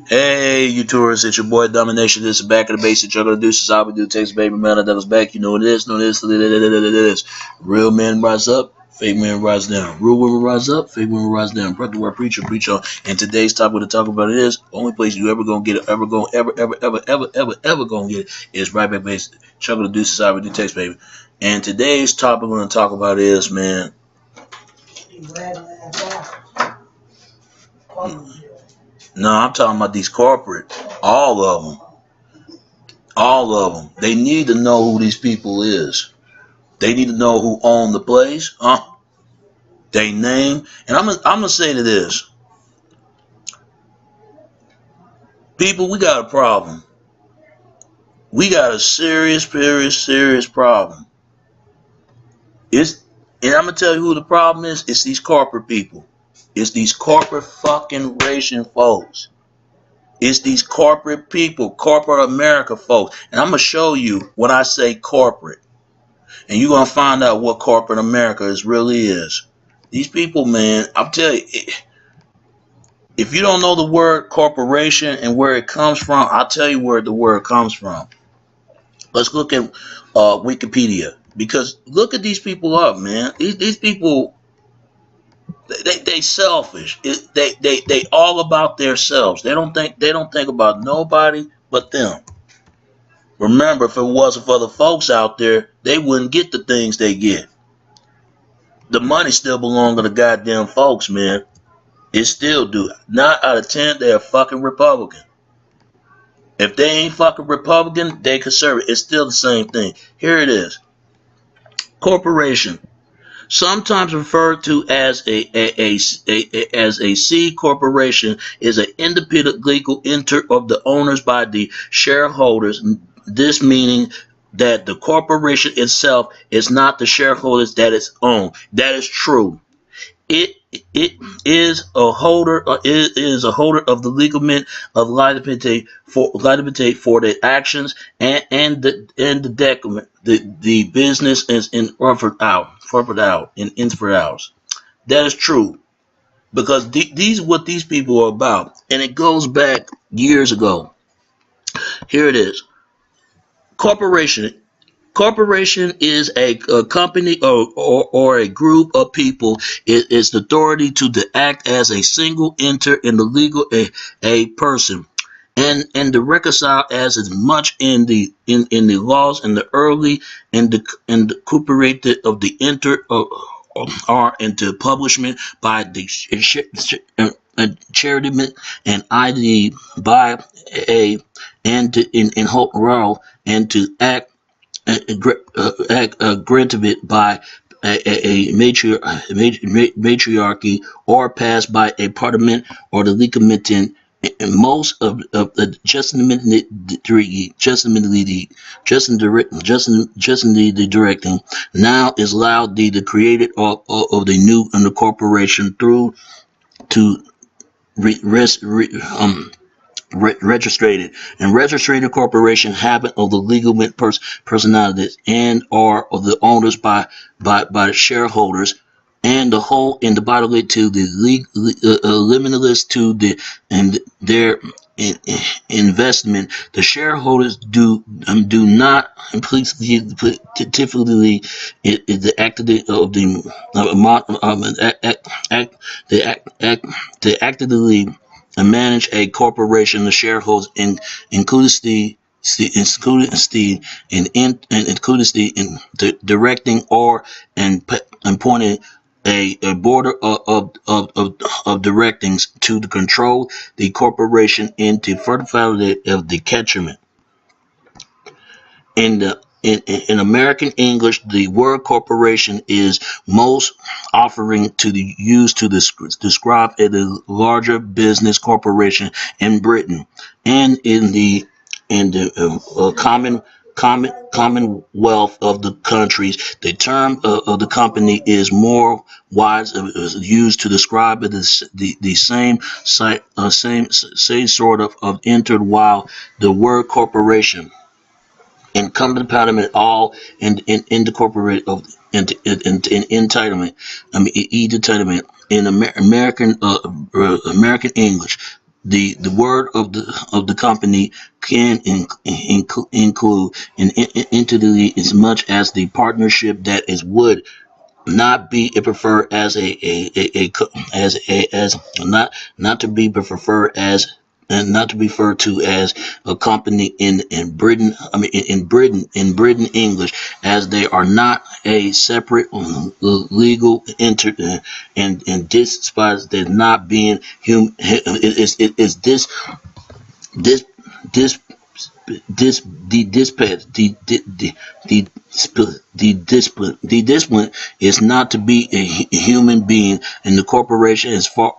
Hey, you tourists, it's your boy Domination. This is Back of the Basic Juggler Deuces. How we do takes baby man that was back. You know what it is, know this, know this. Real men rise up, fake men rise down. Real women rise up, fake women rise down. Brother word preacher, preach on. And today's topic to talk about it is only place you ever gonna get it, ever gonna get it is right back basic. Juggler Deuces, how we do takes baby. And today's topic we're gonna talk about is man. No, I'm talking about these corporate, all of them. All of them. They need to know who these people is. They need to know who own the place, huh? They name. And I'm gonna say to this, people, we got a problem. We got a serious problem. It's and I'm gonna tell you who the problem is. It's these corporate people. It's these corporate fucking Russian folks. It's these corporate people, corporate America folks. And I'm gonna show you when I say corporate. And you're gonna find out what corporate America really is. These people, man, I'll tell you, if you don't know the word corporation and where it comes from, I'll tell you where the word comes from. Let's look at Wikipedia, because look at these people up, man. These people, they selfish. They all about themselves. They don't think about nobody but them. Remember, if it wasn't for the folks out there, they wouldn't get the things they get. The money still belongs to the goddamn folks, man. It still do. 9 out of 10, they're fucking Republican. If they ain't fucking Republican, they conservative. It's still the same thing. Here it is. Corporation, sometimes referred to as as a C corporation, is an independent legal entity of the owners by the shareholders. This meaning that the corporation itself is not the shareholders that it's owned. That is true. It is a holder. It is a holder of the legalment of liability for the actions and the document. The business is in in hours. That is true, because these what these people are about, and it goes back years ago. Here it is. Corporation. Corporation is a company or a group of people. It is the authority to act as a single enter in the legal a person, and to reconcile as much in the laws in the early and the cooperated of the enter are into publishment by the charity and ID by a and to in hope royal and to act granted it by a matriarchy or passed by a parliament or the legitimate. And most of the the directing now is allowed the created of the new and the corporation through to re, res, re, registered and registered corporation habit of the legal personalities and are of the owners by the shareholders and the whole in the bodily to the limitless to the and their investment. The shareholders do not implicitly typically the activity of the the actively and manage a corporation. The shareholders includes includes the directing or and appointed a board of directings to the control the corporation into further value of the catchment. In American English, the word corporation is most offering to the used to describe a larger business corporation in Britain and in the commonwealth of the countries. The term of the company is more wide used to describe it as the same sort of entered, while the word corporation incumbent parliament all in the corporate of in entitlement. I mean, entitlement in American American English. The word of the company can include an entity as much as the partnership that is would not be preferred as as not to be preferred as and not to be referred to as a company in Britain. I mean in Britain English, as they are not a separate legal and this spot that not being is this this the discipline the discipline is not to be a human being in the corporation as far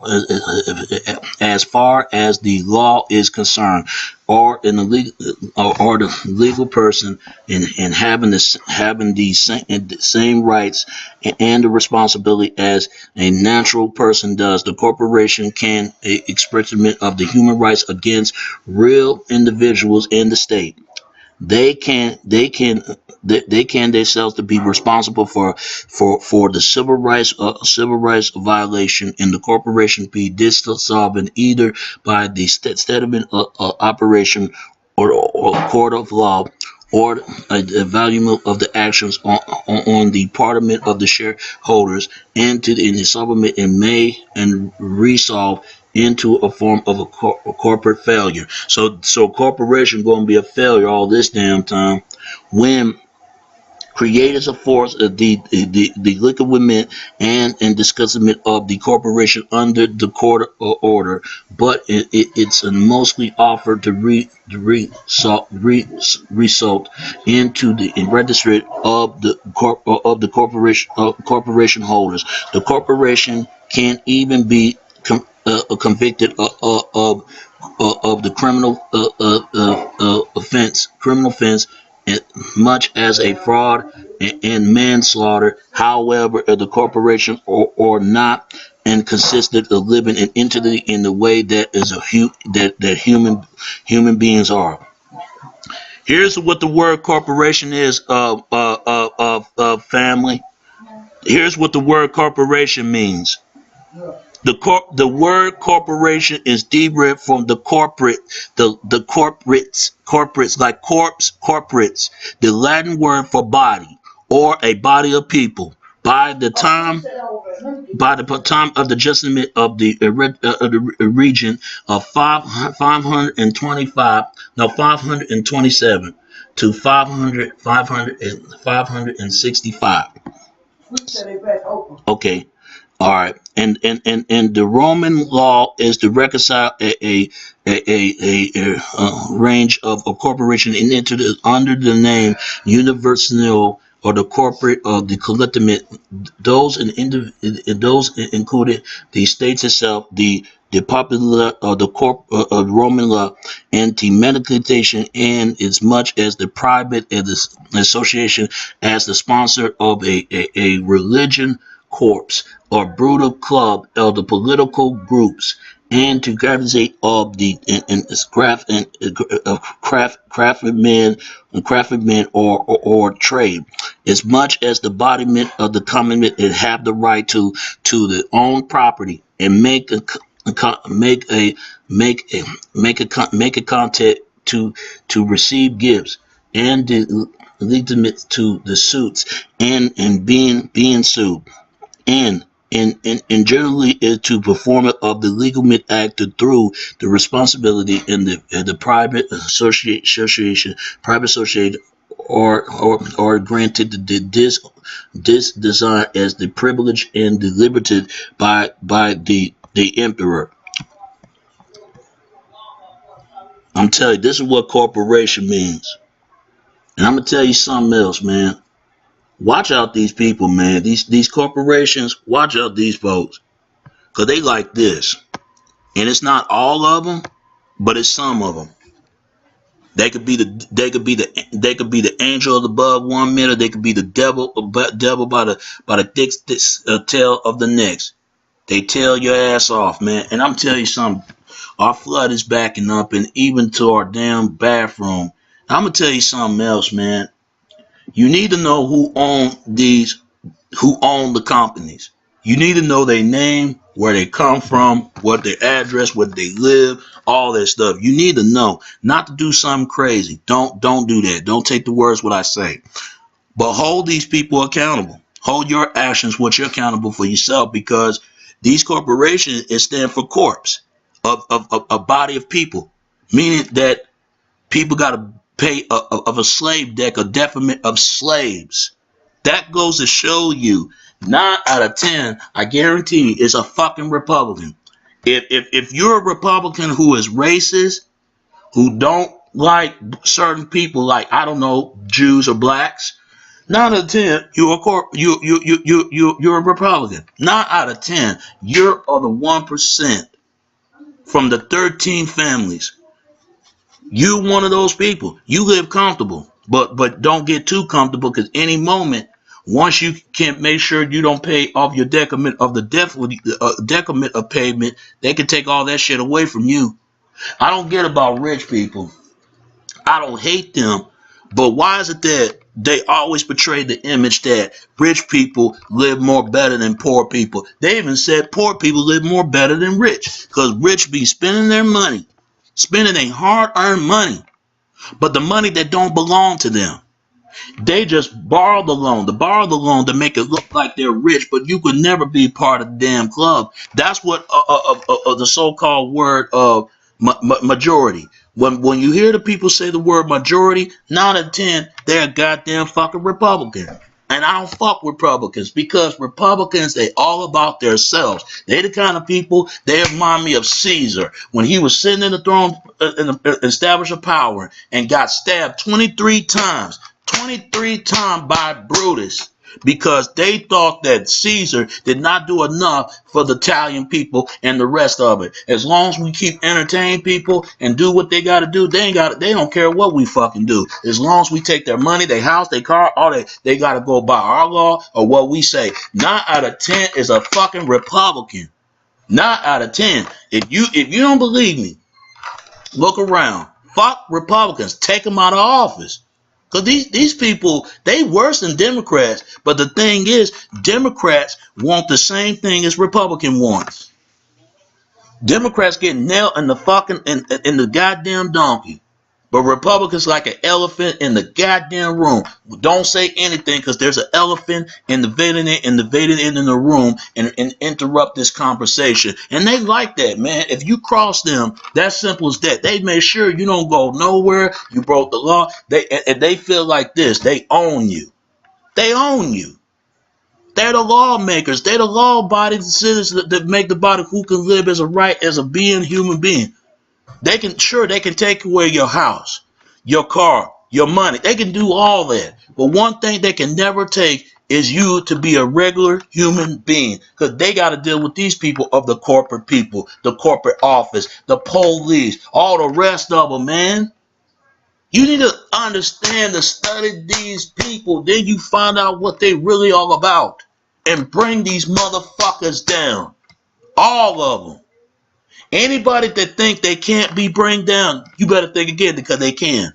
as the law is concerned, or in the legal or the legal person in having the same rights and the responsibility as a natural person does. The corporation can experiment of the human rights against real individuals in the state. They can themselves to be responsible for the civil rights violation in the corporation be dissolved either by the settlement operation or court of law, or a value of the actions on the parliament of the shareholders into the supplement and may and resolve into a form of a corporate failure. So corporation going to be a failure all this damn time when creators of force the liquidament and discussment of the corporation under the court order, but it's mostly offered to result into the registry of the corporation holders. The corporation can even be convicted of the criminal offense, much as a fraud and manslaughter. However, if the corporation or not and consisted of living an entity in the way that is that human beings are. Here's what the word corporation is, family. Here's what the word corporation means. The word corporation is derived from the corporates like corporates, the Latin word for body or a body of people. By the time of the adjustment of the region of 527 to 565. Okay. All right, and the Roman law is to reconcile a range of a corporation into under the name universal or the corporate of the collective. Those included the states itself, the popular the Roman law, and the medication, and as much as the private and the association as the sponsor of a religion corps or brutal club of the political groups, and to gravitate of the craftsmen or trade, as much as the embodiment of the common it have the right to the own property and make a contact to receive gifts and the legitimate to the suits and being sued and generally is to perform it of the legal act through the responsibility in the private association or granted this design as the privilege and deliberated by the emperor. I'm telling you, this is what corporation means. And I'm gonna tell you something else, man. Watch out these people, man. These corporations, watch out these folks. Cause they like this. And it's not all of them, but it's some of them. They could be the angel above one minute. They could be the devil by the thick tail of the next. They tail your ass off, man. And I'm telling you something. Our flood is backing up, and even to our damn bathroom. I'm gonna tell you something else, man. You need to know who own the companies. You need to know their name, where they come from, what their address, where they live, all that stuff. You need to know, not to do something crazy. Don't do that. Don't take the words what I say. But hold these people accountable. Hold your actions what you're accountable for yourself, because these corporations it stand for corpse of a body of people, meaning that people got to pay of a slave deck, a detriment of slaves. That goes to show you 9 out of 10, I guarantee you, is a fucking Republican. If you're a Republican who is racist, who don't like certain people, like I don't know, Jews or blacks, 9 out of 10, you're a Republican. 9 out of 10, you're of the 1% from the 13 families. You one of those people. You live comfortable, but don't get too comfortable, because any moment, once you can make sure you don't pay off your decrement of the decrement of payment, they can take all that shit away from you. I don't get about rich people. I don't hate them, but why is it that they always portray the image that rich people live more better than poor people? They even said poor people live more better than rich, because rich be spending their money, spending their hard-earned money, but the money that don't belong to them. They just borrow the loan to make it look like they're rich, but you could never be part of the damn club. That's what the so-called word of majority. When you hear the people say the word majority, 9 out of 10, they're a goddamn fucking Republican. And I don't fuck with Republicans, because Republicans, they all about themselves. They the kind of people, they remind me of Caesar when he was sitting in the throne, establish of power, and got stabbed 23 times. 23 times by Brutus, because they thought that Caesar did not do enough for the Italian people and the rest of it. As long as we keep entertaining people and do what they got to do, they don't care what we fucking do. As long as we take their money, their house, their car, all they got to go by our law or what we say. 9 out of 10 is a fucking Republican. 9 out of 10. If you don't believe me, look around. Fuck Republicans. Take them out of office. Because these people, they worse than Democrats. But the thing is, Democrats want the same thing as Republican wants. Democrats get nailed in the fucking in the goddamn donkey. But Republicans like an elephant in the goddamn room. Don't say anything, because there's an elephant invading in the room and interrupt this conversation. And they like that, man. If you cross them, that's simple as that. They make sure you don't go nowhere. You broke the law. They feel like this. They own you. They own you. They're the lawmakers. They're the law body citizens that make the body who can live as a right, as a being, human being. They can take away your house, your car, your money. They can do all that. But one thing they can never take is you to be a regular human being, because they got to deal with these people of the corporate people, the corporate office, the police, all the rest of them, man. You need to understand to study these people. Then you find out what they really all about and bring these motherfuckers down. All of them. Anybody that think they can't be bring down, you better think again, because they can.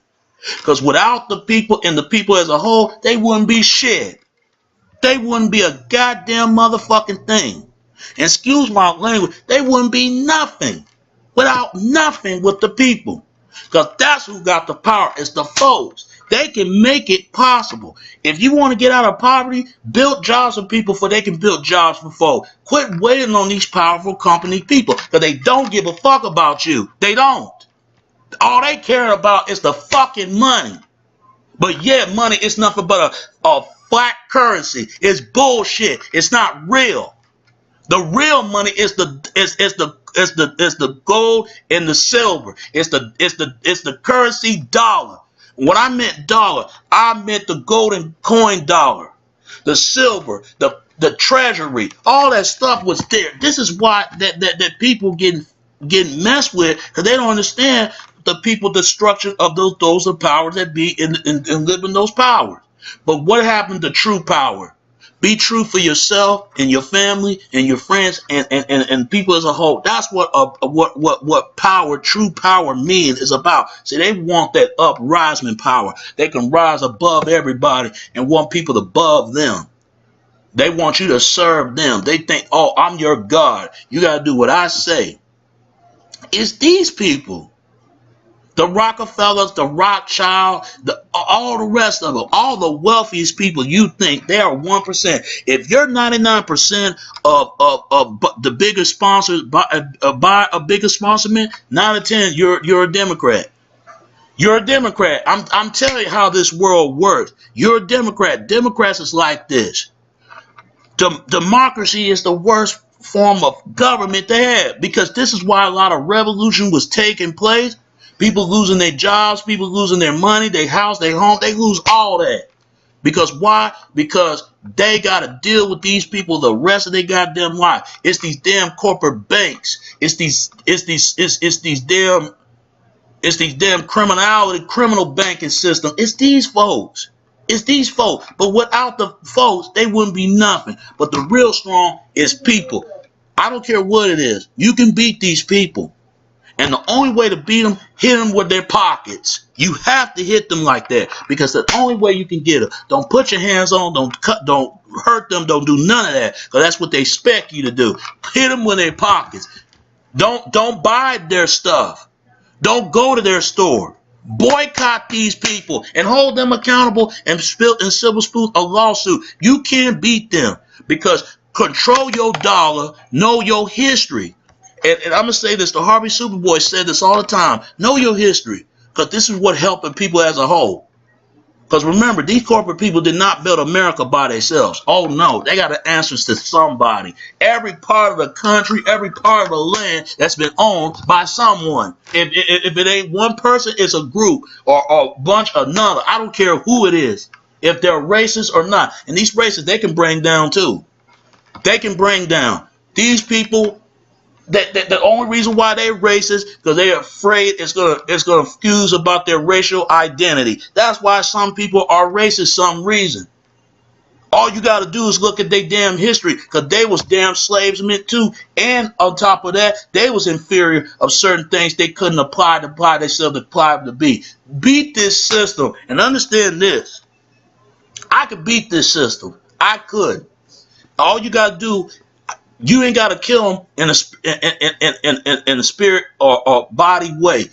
Because without the people and the people as a whole, they wouldn't be shit. They wouldn't be a goddamn motherfucking thing. And excuse my language, they wouldn't be nothing without nothing with the people. Because that's who got the power. It's the folks. They can make it possible. If you want to get out of poverty, build jobs for people so they can build jobs for folks. Quit waiting on these powerful company people, because they don't give a fuck about you. They don't. All they care about is the fucking money. But yeah, money is nothing but a flat currency. It's bullshit. It's not real. The real money is the gold and the silver. It's the currency dollar. When I meant dollar, I meant the golden coin dollar, the silver, the treasury, all that stuff was there. This is why that people getting messed with, because they don't understand the people, the structure of those of power that be in live in those powers. But what happened to true power? Be true for yourself and your family and your friends and people as a whole. That's what power, true power means is about. See, they want that uprising power. They can rise above everybody and want people above them. They want you to serve them. They think, oh, I'm your God. You got to do what I say. It's these people. The Rockefellers, the Rothschild, all the rest of them, all the wealthiest people, you think they are 1%. If you're 99% of the bigger sponsors, by a bigger sponsorment, 9 out of 10, you're a Democrat. You're a Democrat. I'm telling you how this world works. You're a Democrat. Democrats is like this. Democracy is the worst form of government they have, because this is why a lot of revolution was taking place. People losing their jobs, people losing their money, their house, their home, they lose all that. Because why? Because they got to deal with these people the rest of their goddamn life. It's these damn corporate banks. It's these damn criminal banking system. It's these folks. It's these folks. But without the folks, they wouldn't be nothing. But the real strong is people. I don't care what it is. You can beat these people. And the only way to beat them, hit them with their pockets. You have to hit them like that, because the only way you can get them. Don't put your hands on, don't hurt them, don't do none of that, because that's what they expect you to do. Hit them with their pockets. Don't buy their stuff. Don't go to their store. Boycott these people and hold them accountable and civil spoon a lawsuit. You can't beat them, because control your dollar, know your history. And I'm going to say this, the Harvey Superboy said this all the time. Know your history, because this is what helping people as a whole. Because remember, these corporate people did not build America by themselves. Oh, no. They got the answers to somebody. Every part of the country, every part of the land that's been owned by someone. If it ain't one person, it's a group or a bunch another. I don't care who it is, if they're racist or not. And these racists, they can bring down too. They can bring down. These people, the only reason why they're racist, because they're afraid it's gonna fuse about their racial identity. That's why some people are racist some reason. All you got to do is look at their damn history, because they was damn slaves meant too. And on top of that, they was inferior of certain things they couldn't apply themselves to apply to be. Beat this system, and understand this. I could beat this system. I could. All you got to do, you ain't got to kill them in a spirit or body way.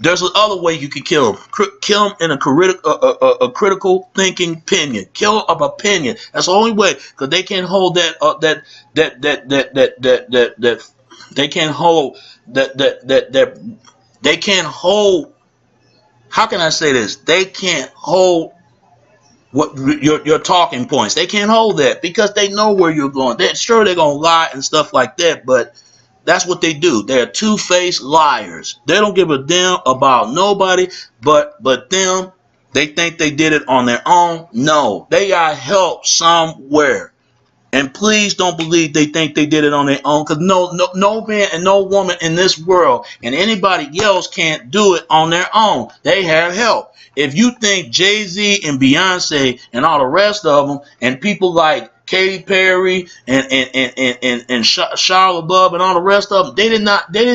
There's another way you can kill them. Kill them in a critical thinking opinion. Kill of opinion. That's the only way, because they can't hold that they can't hold they can't hold. How can I say this? They can't hold what your talking points. They can't hold that, because they know where you're going. They're gonna lie and stuff like that, but that's what they do. They're two-faced liars. They don't give a damn about nobody but them. They think they did it on their own. No, they got help somewhere. And please don't believe they think they did it on their own, because no man and no woman in this world and anybody else can't do it on their own. They have help. If you think Jay-Z and Beyonce and all the rest of them and people like Katy Perry and Shia LaBeouf and all the rest of them, they did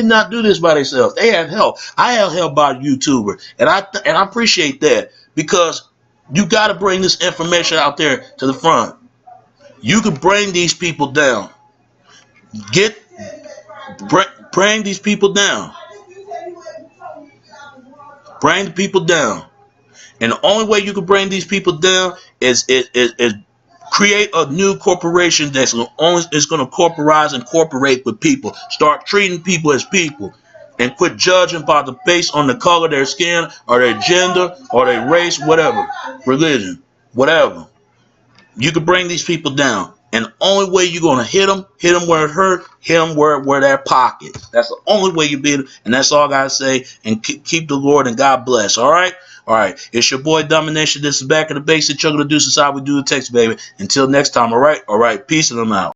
not do this by themselves. They have help. I have help by a YouTuber, and I appreciate that, because you got to bring this information out there to the front. You can bring these people down. Bring these people down. Bring the people down. And the only way you can bring these people down is create a new corporation that's going to corporate and incorporate with people. Start treating people as people, and quit judging based on the color of their skin or their gender or their race, whatever, religion, whatever. You can bring these people down. And the only way you're going to hit them where it hurt, hit them where their pockets. That's the only way you beat them. And that's all I got to say. And keep the Lord and God bless. All right? All right. It's your boy Domination. This is Back in the Basics. Chuck of the Deuces, how we do the text, baby. Until next time. All right? All right. Peace and I'm out.